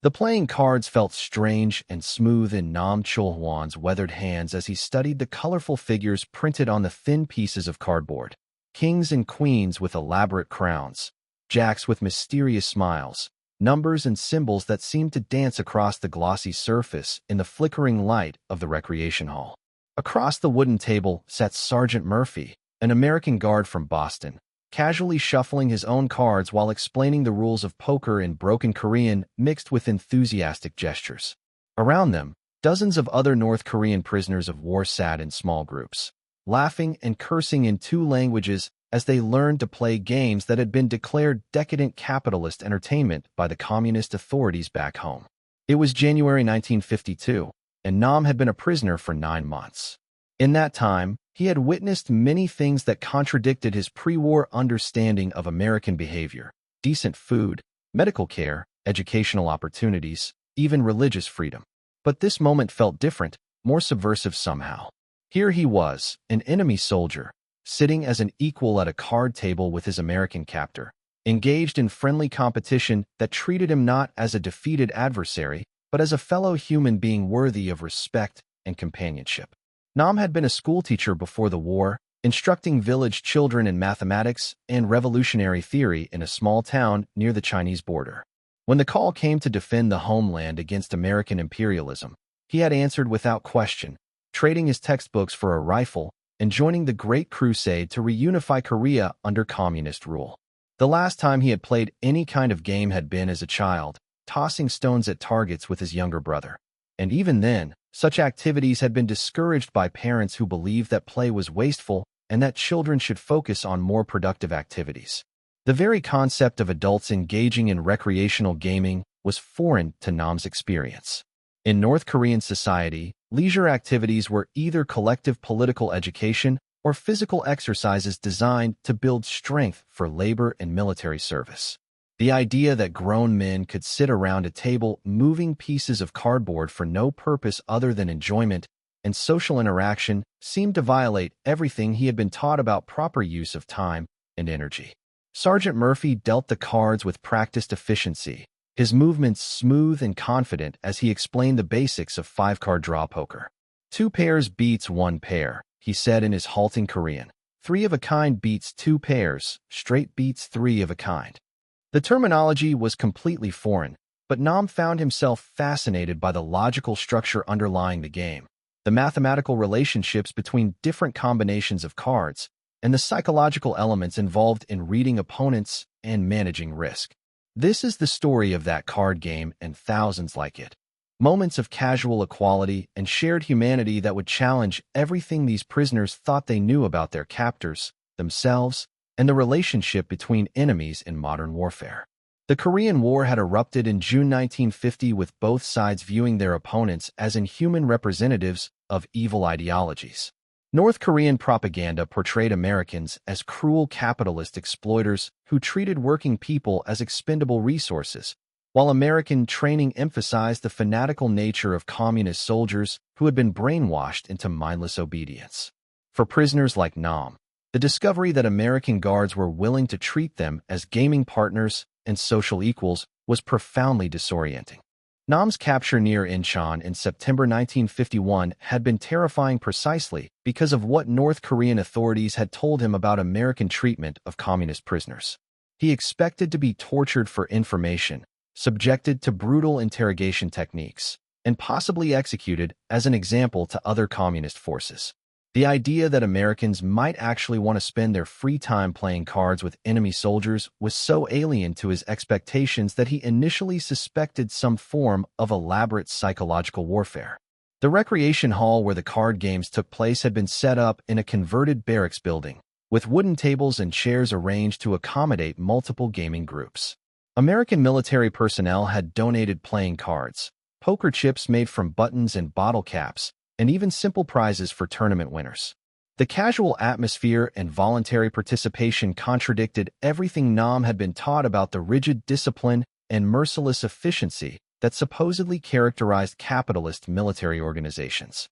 The playing cards felt strange and smooth in Nam Chul-hwan's weathered hands as he studied the colorful figures printed on the thin pieces of cardboard. Kings and queens with elaborate crowns, jacks with mysterious smiles, numbers and symbols that seemed to dance across the glossy surface in the flickering light of the recreation hall. Across the wooden table sat Sergeant Murphy, an American guard from Boston, casually shuffling his own cards while explaining the rules of poker in broken Korean mixed with enthusiastic gestures. Around them, dozens of other North Korean prisoners of war sat in small groups, laughing and cursing in two languages as they learned to play games that had been declared decadent capitalist entertainment by the communist authorities back home. It was January 1952, and Nam had been a prisoner for 9 months. In that time, he had witnessed many things that contradicted his pre-war understanding of American behavior: decent food, medical care, educational opportunities, even religious freedom. But this moment felt different, more subversive somehow. Here he was, an enemy soldier, sitting as an equal at a card table with his American captor, engaged in friendly competition that treated him not as a defeated adversary, but as a fellow human being worthy of respect and companionship. Nam had been a schoolteacher before the war, instructing village children in mathematics and revolutionary theory in a small town near the Chinese border. When the call came to defend the homeland against American imperialism, he had answered without question, trading his textbooks for a rifle and joining the Great Crusade to reunify Korea under communist rule. The last time he had played any kind of game had been as a child, tossing stones at targets with his younger brother. And even then, such activities had been discouraged by parents who believed that play was wasteful and that children should focus on more productive activities. The very concept of adults engaging in recreational gaming was foreign to Nam's experience. In North Korean society, leisure activities were either collective political education or physical exercises designed to build strength for labor and military service. The idea that grown men could sit around a table moving pieces of cardboard for no purpose other than enjoyment and social interaction seemed to violate everything he had been taught about proper use of time and energy. Sergeant Murphy dealt the cards with practiced efficiency, his movements smooth and confident as he explained the basics of 5-card draw poker. 2 pairs beats 1 pair, he said in his halting Korean. 3 of a kind beats 2 pairs, straight beats 3 of a kind. The terminology was completely foreign, but Nam found himself fascinated by the logical structure underlying the game, the mathematical relationships between different combinations of cards, and the psychological elements involved in reading opponents and managing risk. This is the story of that card game and thousands like it. Moments of casual equality and shared humanity that would challenge everything these prisoners thought they knew about their captors, themselves, and the relationship between enemies in modern warfare. The Korean War had erupted in June 1950 with both sides viewing their opponents as inhuman representatives of evil ideologies. North Korean propaganda portrayed Americans as cruel capitalist exploiters who treated working people as expendable resources, while American training emphasized the fanatical nature of communist soldiers who had been brainwashed into mindless obedience. For prisoners like Nam, the discovery that American guards were willing to treat them as gaming partners and social equals was profoundly disorienting. Nam's capture near Incheon in September 1951 had been terrifying precisely because of what North Korean authorities had told him about American treatment of communist prisoners. He expected to be tortured for information, subjected to brutal interrogation techniques, and possibly executed as an example to other communist forces. The idea that Americans might actually want to spend their free time playing cards with enemy soldiers was so alien to his expectations that he initially suspected some form of elaborate psychological warfare. The recreation hall where the card games took place had been set up in a converted barracks building, with wooden tables and chairs arranged to accommodate multiple gaming groups. American military personnel had donated playing cards, poker chips made from buttons and bottle caps, and even simple prizes for tournament winners. The casual atmosphere and voluntary participation contradicted everything Nam had been taught about the rigid discipline and merciless efficiency that supposedly characterized capitalist military organizations.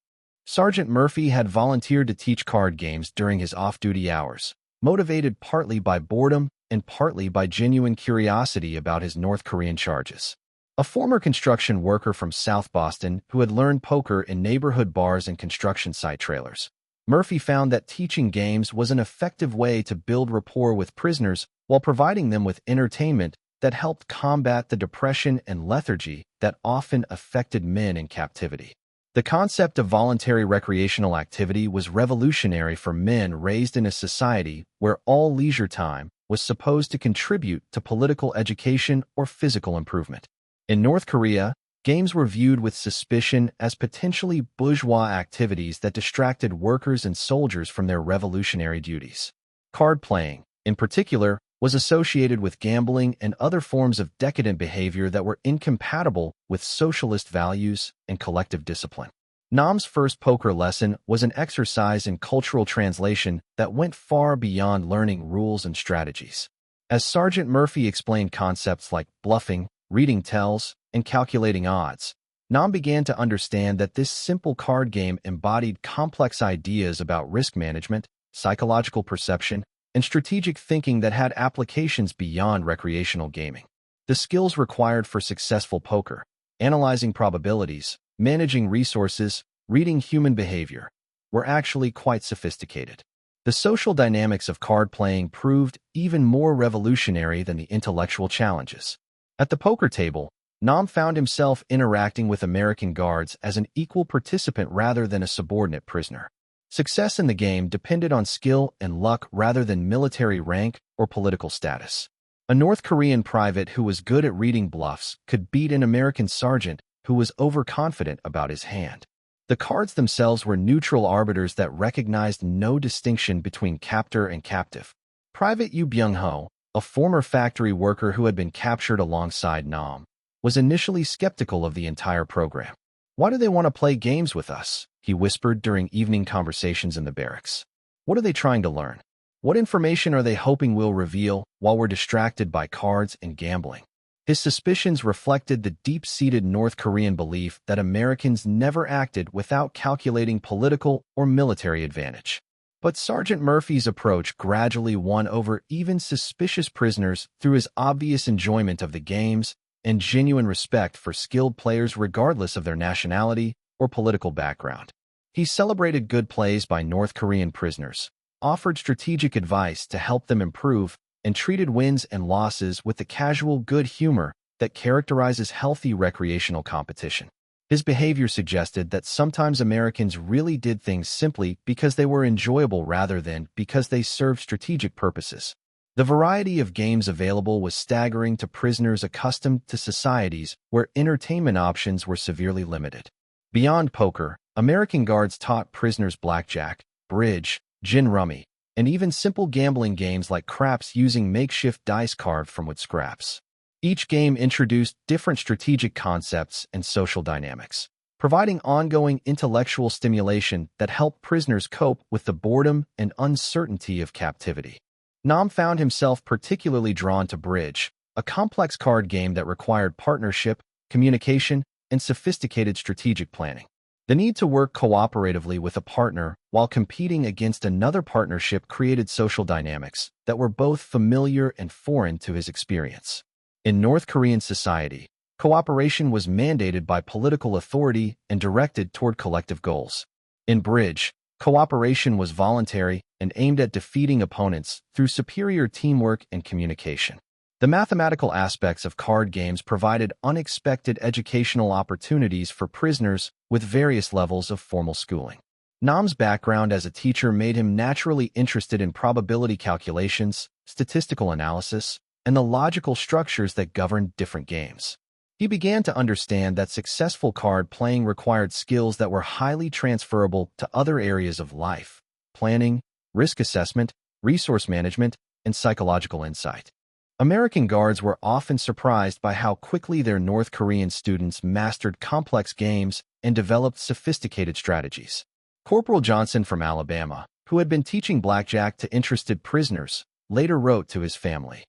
Sergeant Murphy had volunteered to teach card games during his off-duty hours, motivated partly by boredom and partly by genuine curiosity about his North Korean charges. a former construction worker from South Boston who had learned poker in neighborhood bars and construction site trailers. Murphy found that teaching games was an effective way to build rapport with prisoners while providing them with entertainment that helped combat the depression and lethargy that often affected men in captivity. The concept of voluntary recreational activity was revolutionary for men raised in a society where all leisure time was supposed to contribute to political education or physical improvement. In North Korea, games were viewed with suspicion as potentially bourgeois activities that distracted workers and soldiers from their revolutionary duties. Card playing, in particular, was associated with gambling and other forms of decadent behavior that were incompatible with socialist values and collective discipline. Nam's first poker lesson was an exercise in cultural translation that went far beyond learning rules and strategies. As Sergeant Murphy explained concepts like bluffing, reading tells, and calculating odds, Nam began to understand that this simple card game embodied complex ideas about risk management, psychological perception, and strategic thinking that had applications beyond recreational gaming. The skills required for successful poker, analyzing probabilities, managing resources, reading human behavior, were actually quite sophisticated. The social dynamics of card playing proved even more revolutionary than the intellectual challenges. At the poker table, Nam found himself interacting with American guards as an equal participant rather than a subordinate prisoner. Success in the game depended on skill and luck rather than military rank or political status. A North Korean private who was good at reading bluffs could beat an American sergeant who was overconfident about his hand. The cards themselves were neutral arbiters that recognized no distinction between captor and captive. Private Yu Byung-ho, a former factory worker who had been captured alongside Nam, was initially skeptical of the entire program. "Why do they want to play games with us?" he whispered during evening conversations in the barracks. "What are they trying to learn? What information are they hoping we'll reveal while we're distracted by cards and gambling?" His suspicions reflected the deep-seated North Korean belief that Americans never acted without calculating political or military advantage. But Sergeant Murphy's approach gradually won over even suspicious prisoners through his obvious enjoyment of the games and genuine respect for skilled players regardless of their nationality or political background. He celebrated good plays by North Korean prisoners, offered strategic advice to help them improve, and treated wins and losses with the casual good humor that characterizes healthy recreational competition. His behavior suggested that sometimes Americans really did things simply because they were enjoyable rather than because they served strategic purposes. The variety of games available was staggering to prisoners accustomed to societies where entertainment options were severely limited. Beyond poker, American guards taught prisoners blackjack, bridge, gin rummy, and even simple gambling games like craps using makeshift dice carved from wood scraps. Each game introduced different strategic concepts and social dynamics, providing ongoing intellectual stimulation that helped prisoners cope with the boredom and uncertainty of captivity. Nam found himself particularly drawn to bridge, a complex card game that required partnership, communication, and sophisticated strategic planning. The need to work cooperatively with a partner while competing against another partnership created social dynamics that were both familiar and foreign to his experience. In North Korean society, cooperation was mandated by political authority and directed toward collective goals. In bridge, cooperation was voluntary and aimed at defeating opponents through superior teamwork and communication. The mathematical aspects of card games provided unexpected educational opportunities for prisoners with various levels of formal schooling. Nam's background as a teacher made him naturally interested in probability calculations, statistical analysis, and the logical structures that governed different games. He began to understand that successful card playing required skills that were highly transferable to other areas of life: planning, risk assessment, resource management, and psychological insight. American guards were often surprised by how quickly their North Korean students mastered complex games and developed sophisticated strategies. Corporal Johnson from Alabama, who had been teaching blackjack to interested prisoners, later wrote to his family,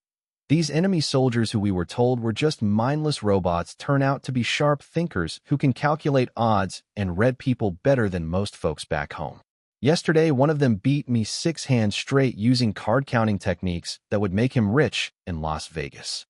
"These enemy soldiers who we were told were just mindless robots turn out to be sharp thinkers who can calculate odds and read people better than most folks back home. Yesterday, one of them beat me 6 hands straight using card-counting techniques that would make him rich in Las Vegas."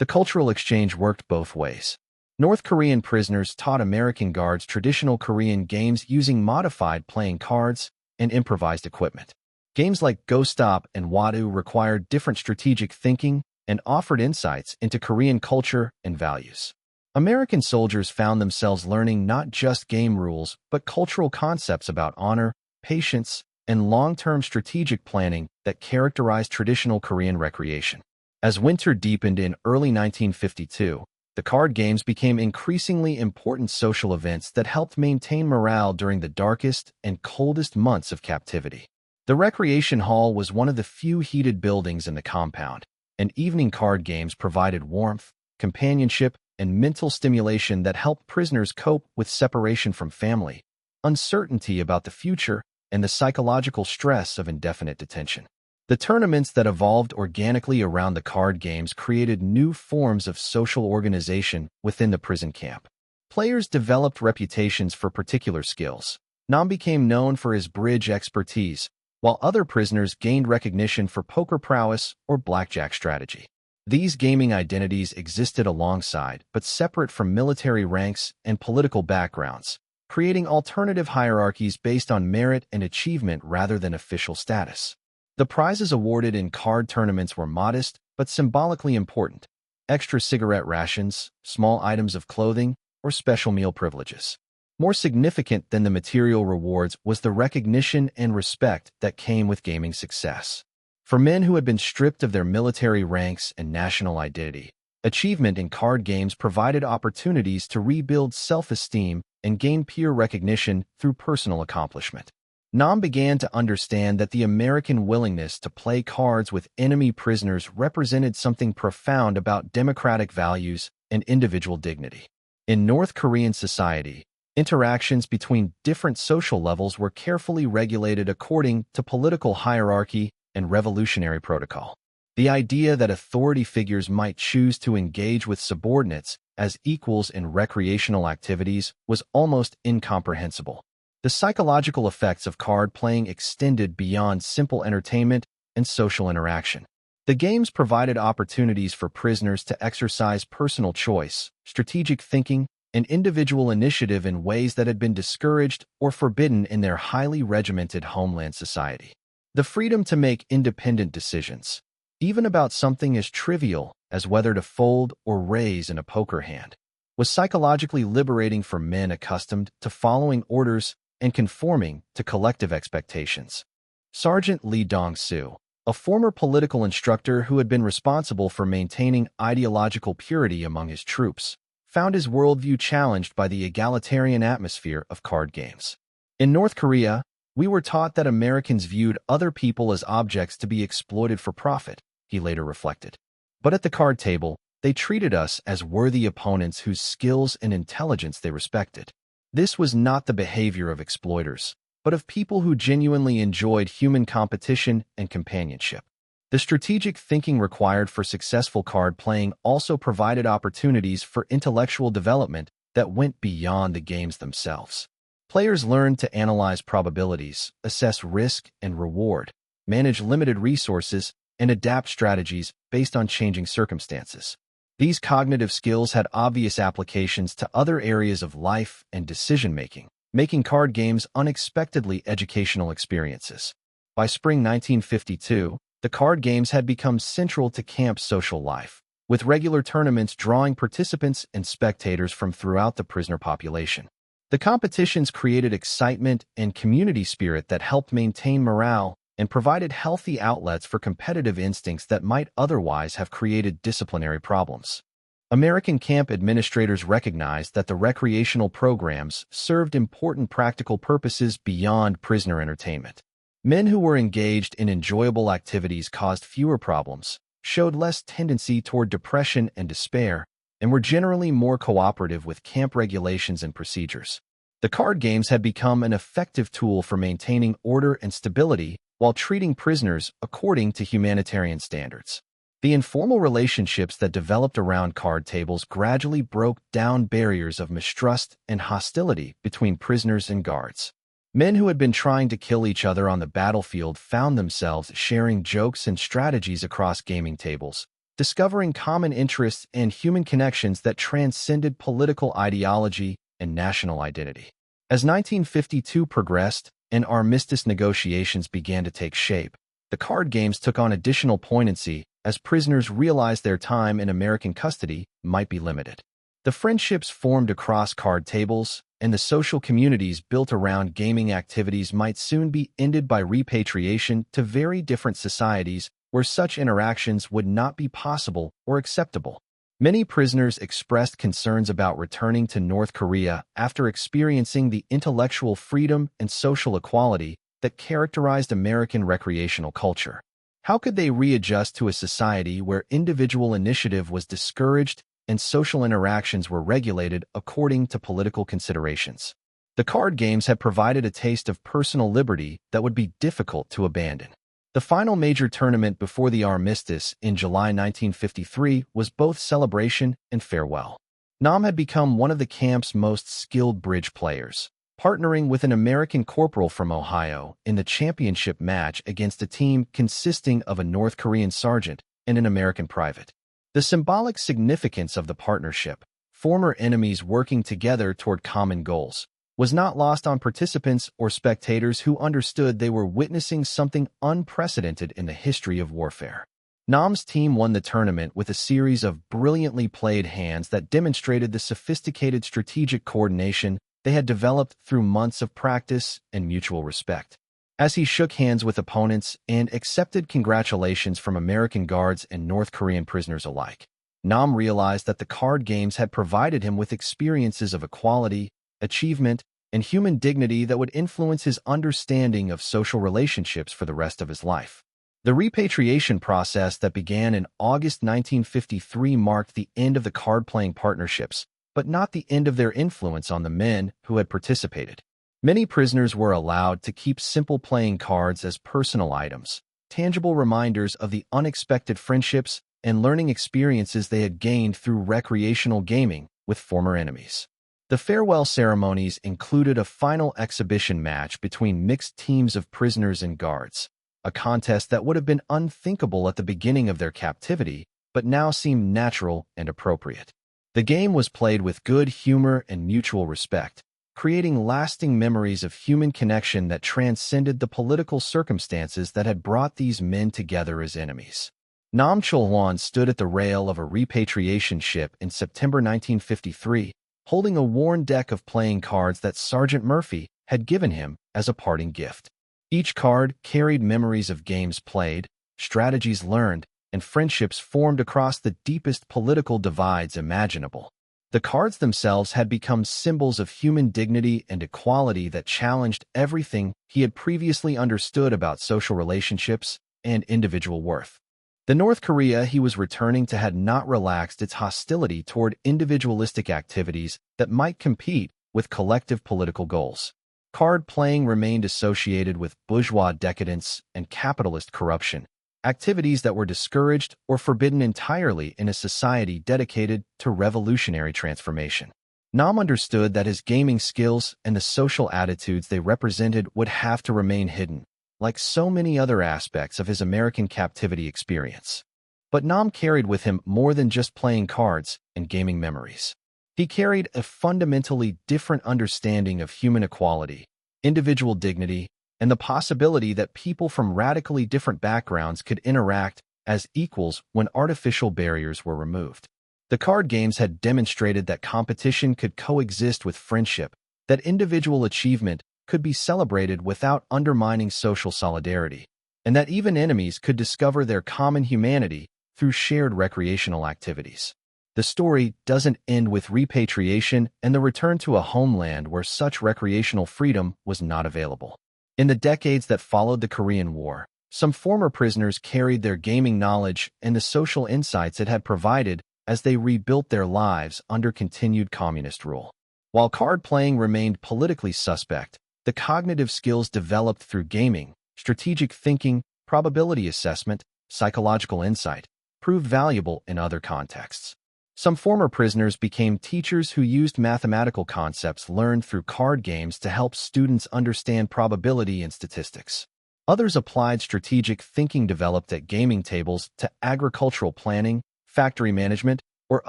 The cultural exchange worked both ways. North Korean prisoners taught American guards traditional Korean games using modified playing cards and improvised equipment. Games like Go Stop and Wadu required different strategic thinking and offered insights into Korean culture and values. American soldiers found themselves learning not just game rules, but cultural concepts about honor, patience, and long-term strategic planning that characterized traditional Korean recreation. As winter deepened in early 1952, the card games became increasingly important social events that helped maintain morale during the darkest and coldest months of captivity. The recreation hall was one of the few heated buildings in the compound, and evening card games provided warmth, companionship, and mental stimulation that helped prisoners cope with separation from family, uncertainty about the future, and the psychological stress of indefinite detention. The tournaments that evolved organically around the card games created new forms of social organization within the prison camp. Players developed reputations for particular skills. Nam became known for his bridge expertise, while other prisoners gained recognition for poker prowess or blackjack strategy. These gaming identities existed alongside, but separate from military ranks and political backgrounds, creating alternative hierarchies based on merit and achievement rather than official status. The prizes awarded in card tournaments were modest, but symbolically important: extra cigarette rations, small items of clothing, or special meal privileges. More significant than the material rewards was the recognition and respect that came with gaming success. For men who had been stripped of their military ranks and national identity, achievement in card games provided opportunities to rebuild self-esteem and gain peer recognition through personal accomplishment. Nam began to understand that the American willingness to play cards with enemy prisoners represented something profound about democratic values and individual dignity. In North Korean society, interactions between different social levels were carefully regulated according to political hierarchy and revolutionary protocol. The idea that authority figures might choose to engage with subordinates as equals in recreational activities was almost incomprehensible. The psychological effects of card playing extended beyond simple entertainment and social interaction. The games provided opportunities for prisoners to exercise personal choice, strategic thinking, and individual initiative in ways that had been discouraged or forbidden in their highly regimented homeland society. The freedom to make independent decisions, even about something as trivial as whether to fold or raise in a poker hand, was psychologically liberating for men accustomed to following orders and conforming to collective expectations. Sergeant Lee Dong-soo, a former political instructor who had been responsible for maintaining ideological purity among his troops, found his worldview challenged by the egalitarian atmosphere of card games. In North Korea, we were taught that Americans viewed other people as objects to be exploited for profit, he later reflected. But at the card table, they treated us as worthy opponents whose skills and intelligence they respected. This was not the behavior of exploiters, but of people who genuinely enjoyed human competition and companionship. The strategic thinking required for successful card playing also provided opportunities for intellectual development that went beyond the games themselves. Players learned to analyze probabilities, assess risk and reward, manage limited resources, and adapt strategies based on changing circumstances. These cognitive skills had obvious applications to other areas of life and decision-making, making card games unexpectedly educational experiences. By spring 1952, the card games had become central to camp social life, with regular tournaments drawing participants and spectators from throughout the prisoner population. The competitions created excitement and community spirit that helped maintain morale and provided healthy outlets for competitive instincts that might otherwise have created disciplinary problems. American camp administrators recognized that the recreational programs served important practical purposes beyond prisoner entertainment. Men who were engaged in enjoyable activities caused fewer problems, showed less tendency toward depression and despair, and were generally more cooperative with camp regulations and procedures. The card games had become an effective tool for maintaining order and stability while treating prisoners according to humanitarian standards. The informal relationships that developed around card tables gradually broke down barriers of mistrust and hostility between prisoners and guards. Men who had been trying to kill each other on the battlefield found themselves sharing jokes and strategies across gaming tables, discovering common interests and human connections that transcended political ideology and national identity. As 1952 progressed and armistice negotiations began to take shape, the card games took on additional poignancy as prisoners realized their time in American custody might be limited. The friendships formed across card tables and the social communities built around gaming activities might soon be ended by repatriation to very different societies where such interactions would not be possible or acceptable. Many prisoners expressed concerns about returning to North Korea after experiencing the intellectual freedom and social equality that characterized American recreational culture. How could they readjust to a society where individual initiative was discouraged and social interactions were regulated according to political considerations? The card games had provided a taste of personal liberty that would be difficult to abandon. The final major tournament before the armistice in July 1953 was both celebration and farewell. Nam had become one of the camp's most skilled bridge players, partnering with an American corporal from Ohio in the championship match against a team consisting of a North Korean sergeant and an American private. The symbolic significance of the partnership, former enemies working together toward common goals, was not lost on participants or spectators who understood they were witnessing something unprecedented in the history of warfare. Nam's team won the tournament with a series of brilliantly played hands that demonstrated the sophisticated strategic coordination they had developed through months of practice and mutual respect. As he shook hands with opponents and accepted congratulations from American guards and North Korean prisoners alike, Nam realized that the card games had provided him with experiences of equality, achievement, and human dignity that would influence his understanding of social relationships for the rest of his life. The repatriation process that began in August 1953 marked the end of the card-playing partnerships, but not the end of their influence on the men who had participated. Many prisoners were allowed to keep simple playing cards as personal items, tangible reminders of the unexpected friendships and learning experiences they had gained through recreational gaming with former enemies. The farewell ceremonies included a final exhibition match between mixed teams of prisoners and guards, a contest that would have been unthinkable at the beginning of their captivity, but now seemed natural and appropriate. The game was played with good humor and mutual respect, creating lasting memories of human connection that transcended the political circumstances that had brought these men together as enemies. Nam Chul-hwan stood at the rail of a repatriation ship in September 1953, holding a worn deck of playing cards that Sergeant Murphy had given him as a parting gift. Each card carried memories of games played, strategies learned, and friendships formed across the deepest political divides imaginable. The cards themselves had become symbols of human dignity and equality that challenged everything he had previously understood about social relationships and individual worth. The North Korea he was returning to had not relaxed its hostility toward individualistic activities that might compete with collective political goals. Card playing remained associated with bourgeois decadence and capitalist corruption, activities that were discouraged or forbidden entirely in a society dedicated to revolutionary transformation. Nam understood that his gaming skills and the social attitudes they represented would have to remain hidden, like so many other aspects of his American captivity experience. But Nam carried with him more than just playing cards and gaming memories. He carried a fundamentally different understanding of human equality, individual dignity, and the possibility that people from radically different backgrounds could interact as equals when artificial barriers were removed. The card games had demonstrated that competition could coexist with friendship, that individual achievement could be celebrated without undermining social solidarity, and that even enemies could discover their common humanity through shared recreational activities. The story doesn't end with repatriation and the return to a homeland where such recreational freedom was not available. In the decades that followed the Korean War, some former prisoners carried their gaming knowledge and the social insights it had provided as they rebuilt their lives under continued communist rule. While card playing remained politically suspect, the cognitive skills developed through gaming, strategic thinking, probability assessment, psychological insight, proved valuable in other contexts. Some former prisoners became teachers who used mathematical concepts learned through card games to help students understand probability and statistics. Others applied strategic thinking developed at gaming tables to agricultural planning, factory management, or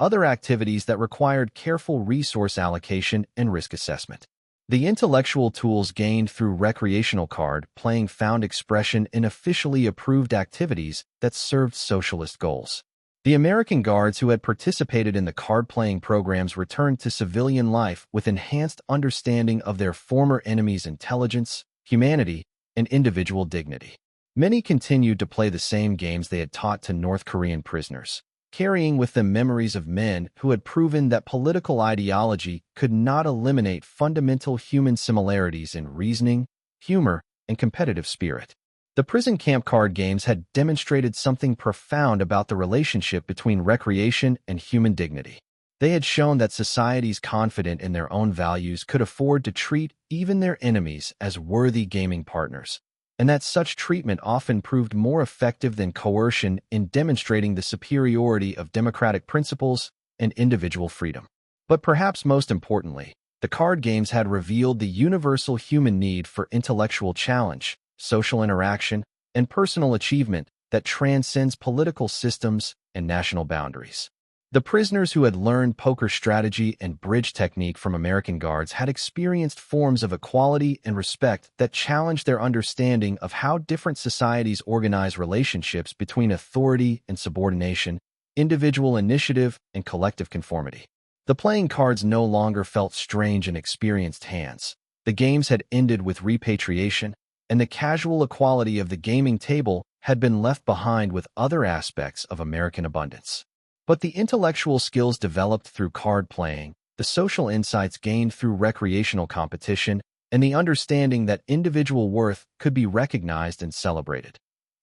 other activities that required careful resource allocation and risk assessment. The intellectual tools gained through recreational card playing found expression in officially approved activities that served socialist goals. The American Guards who had participated in the card-playing programs returned to civilian life with enhanced understanding of their former enemies' intelligence, humanity, and individual dignity. Many continued to play the same games they had taught to North Korean prisoners, carrying with them memories of men who had proven that political ideology could not eliminate fundamental human similarities in reasoning, humor, and competitive spirit. The prison camp card games had demonstrated something profound about the relationship between recreation and human dignity. They had shown that societies confident in their own values could afford to treat even their enemies as worthy gaming partners, and that such treatment often proved more effective than coercion in demonstrating the superiority of democratic principles and individual freedom. But perhaps most importantly, the card games had revealed the universal human need for intellectual challenge, social interaction, and personal achievement that transcends political systems and national boundaries. The prisoners who had learned poker strategy and bridge technique from American Guards had experienced forms of equality and respect that challenged their understanding of how different societies organize relationships between authority and subordination, individual initiative and collective conformity. The playing cards no longer felt strange in experienced hands. The games had ended with repatriation, and the casual equality of the gaming table had been left behind with other aspects of American abundance. But the intellectual skills developed through card playing, the social insights gained through recreational competition, and the understanding that individual worth could be recognized and celebrated.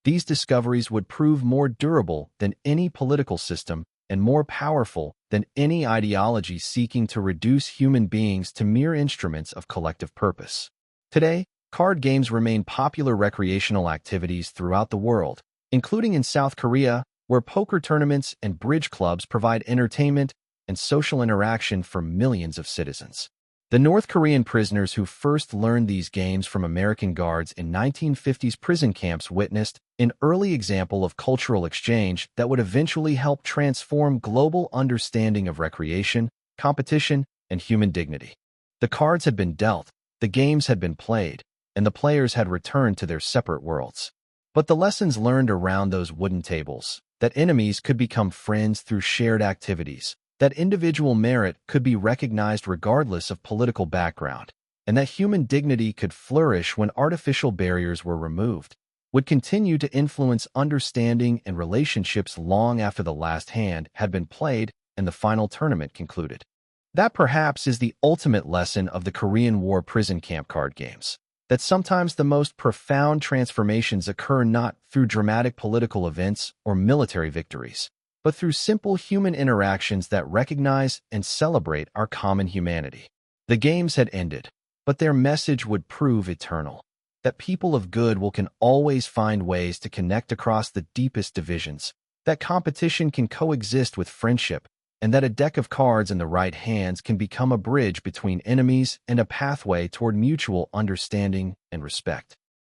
These discoveries would prove more durable than any political system and more powerful than any ideology seeking to reduce human beings to mere instruments of collective purpose. Today, card games remain popular recreational activities throughout the world, including in South Korea, where poker tournaments and bridge clubs provide entertainment and social interaction for millions of citizens. The North Korean prisoners who first learned these games from American Guards in 1950s prison camps witnessed an early example of cultural exchange that would eventually help transform global understanding of recreation, competition, and human dignity. The cards had been dealt, the games had been played, and the players had returned to their separate worlds. But the lessons learned around those wooden tables, that enemies could become friends through shared activities, that individual merit could be recognized regardless of political background, and that human dignity could flourish when artificial barriers were removed, would continue to influence understanding and relationships long after the last hand had been played and the final tournament concluded. That perhaps is the ultimate lesson of the Korean War prison camp card games, that sometimes the most profound transformations occur not through dramatic political events or military victories, but through simple human interactions that recognize and celebrate our common humanity. The games had ended, but their message would prove eternal, that people of good can always find ways to connect across the deepest divisions, that competition can coexist with friendship, and that a deck of cards in the right hands can become a bridge between enemies and a pathway toward mutual understanding and respect.